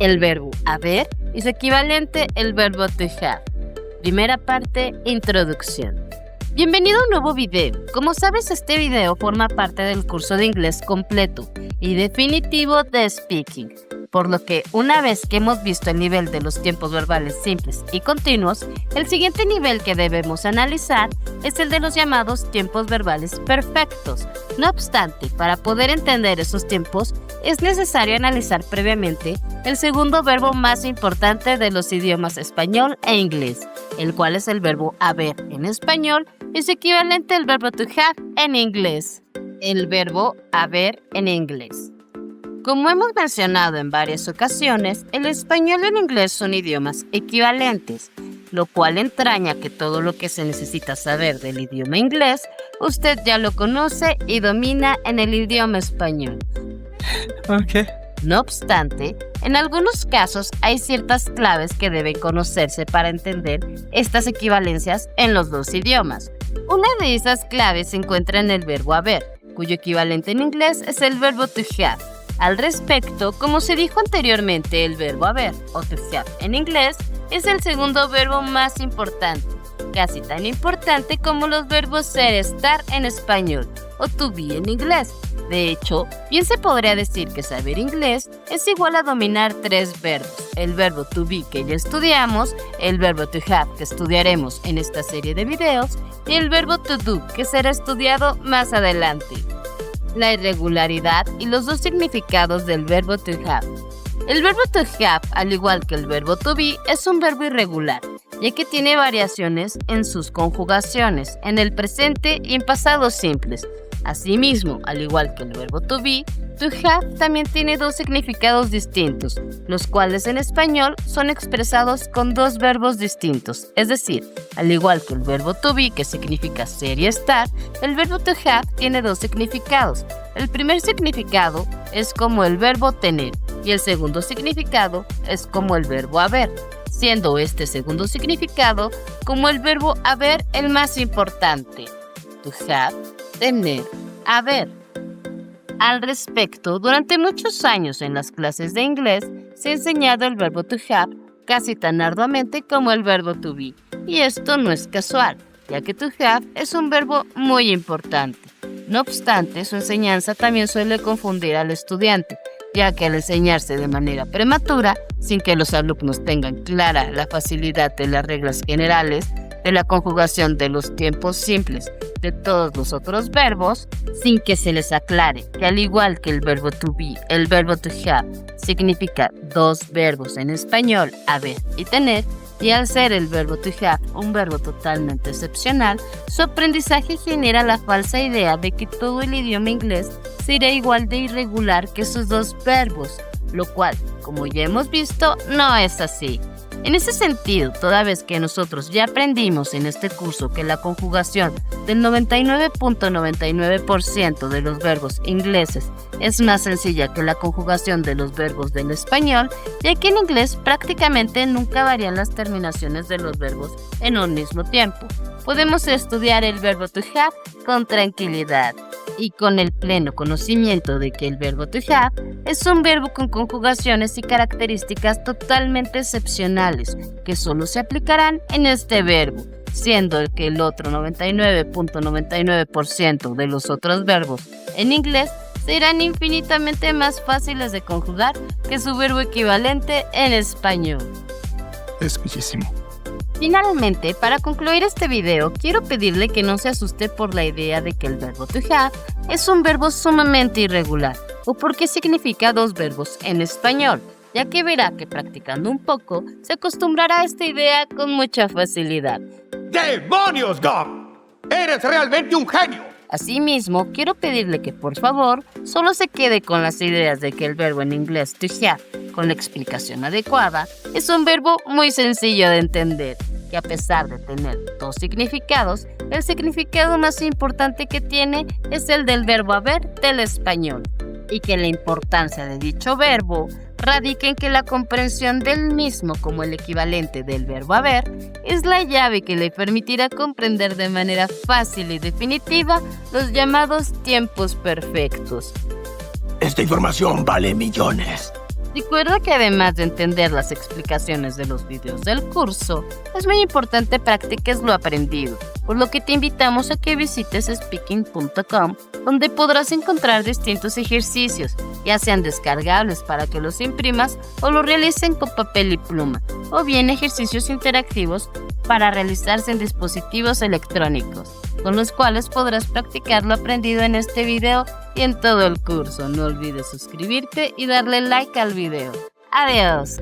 el verbo haber y su equivalente, el verbo to have. Primera parte, introducción. Bienvenido a un nuevo video. Como sabes, este video forma parte del curso de inglés completo y definitivo de Speaking, por lo que una vez que hemos visto el nivel de los tiempos verbales simples y continuos, el siguiente nivel que debemos analizar es el de los llamados tiempos verbales perfectos. No obstante, para poder entender esos tiempos, es necesario analizar previamente el segundo verbo más importante de los idiomas español e inglés, el cual es el verbo haber en español y su equivalente al verbo to have en inglés. El verbo haber en inglés. Como hemos mencionado en varias ocasiones, el español y el inglés son idiomas equivalentes, lo cual entraña que todo lo que se necesita saber del idioma inglés, usted ya lo conoce y domina en el idioma español. Ok. No obstante, en algunos casos hay ciertas claves que deben conocerse para entender estas equivalencias en los dos idiomas. Una de esas claves se encuentra en el verbo haber, cuyo equivalente en inglés es el verbo to have. Al respecto, como se dijo anteriormente, el verbo haber o to have en inglés es el segundo verbo más importante, casi tan importante como los verbos ser, estar en español o to be en inglés. De hecho, bien se podría decir que saber inglés es igual a dominar tres verbos: el verbo to be que ya estudiamos, el verbo to have que estudiaremos en esta serie de videos y el verbo to do que será estudiado más adelante. La irregularidad y los dos significados del verbo to have. El verbo to have, al igual que el verbo to be, es un verbo irregular, ya que tiene variaciones en sus conjugaciones, en el presente y en pasados simples. Asimismo, al igual que el verbo to be, to have también tiene dos significados distintos, los cuales en español son expresados con dos verbos distintos. Es decir, al igual que el verbo to be, que significa ser y estar, el verbo to have tiene dos significados. El primer significado es como el verbo tener y el segundo significado es como el verbo haber, siendo este segundo significado como el verbo haber el más importante. To have, tener, haber. Al respecto, durante muchos años en las clases de inglés se ha enseñado el verbo to have casi tan arduamente como el verbo to be, y esto no es casual, ya que to have es un verbo muy importante. No obstante, su enseñanza también suele confundir al estudiante, ya que al enseñarse de manera prematura, sin que los alumnos tengan clara la facilidad de las reglas generales, de la conjugación de los tiempos simples de todos los otros verbos, sin que se les aclare que al igual que el verbo to be, el verbo to have significa dos verbos en español, haber y tener, y al ser el verbo to have un verbo totalmente excepcional, su aprendizaje genera la falsa idea de que todo el idioma inglés será igual de irregular que sus dos verbos, lo cual, como ya hemos visto, no es así. En ese sentido, toda vez que nosotros ya aprendimos en este curso que la conjugación del 99.99% de los verbos ingleses es más sencilla que la conjugación de los verbos del español, ya que en inglés prácticamente nunca varían las terminaciones de los verbos en un mismo tiempo, podemos estudiar el verbo to have con tranquilidad y con el pleno conocimiento de que el verbo to have es un verbo con conjugaciones y características totalmente excepcionales que solo se aplicarán en este verbo, siendo que el otro 99.99% de los otros verbos en inglés serán infinitamente más fáciles de conjugar que su verbo equivalente en español. Es bellísimo. Finalmente, para concluir este video, quiero pedirle que no se asuste por la idea de que el verbo to have es un verbo sumamente irregular, o porque significa dos verbos en español, ya que verá que practicando un poco, se acostumbrará a esta idea con mucha facilidad. ¡Demonios, Gob! ¡Eres realmente un genio! Asimismo, quiero pedirle que por favor solo se quede con las ideas de que el verbo en inglés to have, con la explicación adecuada, es un verbo muy sencillo de entender, que a pesar de tener dos significados, el significado más importante que tiene es el del verbo haber del español, y que la importancia de dicho verbo radica en que la comprensión del mismo como el equivalente del verbo haber es la llave que le permitirá comprender de manera fácil y definitiva los llamados tiempos perfectos. Esta información vale millones. Recuerda que además de entender las explicaciones de los videos del curso, es muy importante practiques lo aprendido, por lo que te invitamos a que visites speaking.com, donde podrás encontrar distintos ejercicios, ya sean descargables para que los imprimas o los realicen con papel y pluma, o bien ejercicios interactivos para realizarse en dispositivos electrónicos, con los cuales podrás practicar lo aprendido en este video y en todo el curso. No olvides suscribirte y darle like al video. ¡Adiós!